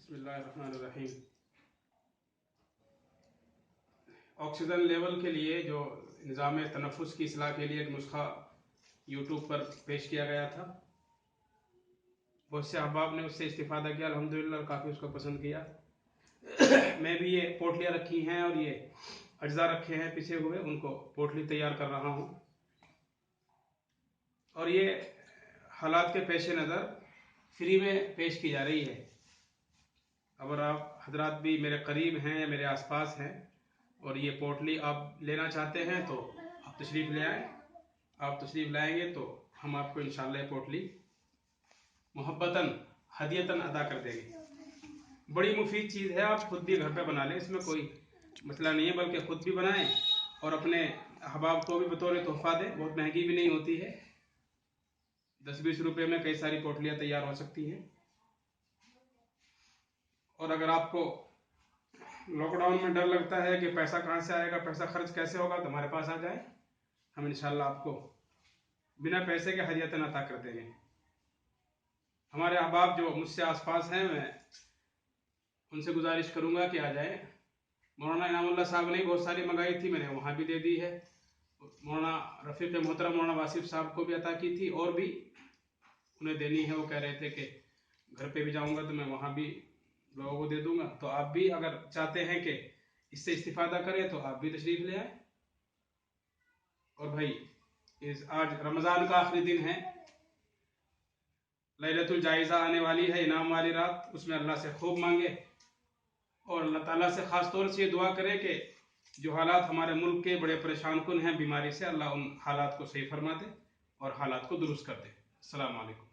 बिस्मिल्लाहिर्रहमानिर्रहीम। Oxygen level के लिए जो निज़ाम तनफ़ुस की इस्लाह के लिए एक नुस्खा यूट्यूब पर पेश किया गया था, बहुत से अहबाब ने उससे इस्तिफ़ादा किया अल्हम्दुलिल्लाह, काफ़ी उसको पसंद किया। मैं भी ये पोटलियाँ रखी हैं और ये अज्जा रखे हैं पिसे हुए, उनको पोटली तैयार कर रहा हूँ। और ये हालात के पेश नज़र फ्री में पेश की जा रही है। अगर आप हजरात भी मेरे करीब हैं या मेरे आसपास हैं और ये पोटली आप लेना चाहते हैं तो आप तशरीफ़ ले आएँ। आप तशरीफ़ लाएंगे तो हम आपको इंशाअल्लाह ये पोटली मोहब्बतन हदियतन अदा कर देंगे। बड़ी मुफीद चीज़ है, आप खुद भी घर पे बना लें, इसमें कोई मसला नहीं है, बल्कि खुद भी बनाएं और अपने अहबाब को भी बतौर तोहफा दें। बहुत महंगी भी नहीं होती है, 10-20 रुपए में कई सारी पोटलियाँ तैयार हो सकती हैं। और अगर आपको लॉकडाउन में डर लगता है कि पैसा कहाँ से आएगा, पैसा खर्च कैसे होगा, तो हमारे पास आ जाए, हम इंशाल्लाह आपको बिना पैसे के हदियतन अता कर देंगे। हमारे अहबाब जो मुझसे आसपास हैं, मैं उनसे गुजारिश करूंगा कि आ जाए। मौलाना इनामुल्लाह साहब ने बहुत सारी मंगाई थी, मैंने वहाँ भी दे दी है। मौलाना रफ़ीक मोहतरम मौलाना वासिफ साहब को भी अता की थी और भी उन्हें देनी है। वो कह रहे थे कि घर पे भी जाऊंगा तो मैं वहाँ भी लोगों को दे दूंगा। तो आप भी अगर चाहते हैं कि इससे इस्तिफादा करें तो आप भी तशरीफ ले आए। और भाई आज रमज़ान का आखिरी दिन है, लैलतुल जायज़ा आने वाली है, इनाम वाली रात। उसमें अल्लाह से खूब मांगे और अल्लाह ताला से ख़ास तौर से ये दुआ करें कि जो हालात हमारे मुल्क के बड़े परेशान कुन हैं बीमारी से, अल्लाह उन हालात को सही फरमा दे और हालात को दुरुस्त कर दे। अस्सलाम वालेकुम।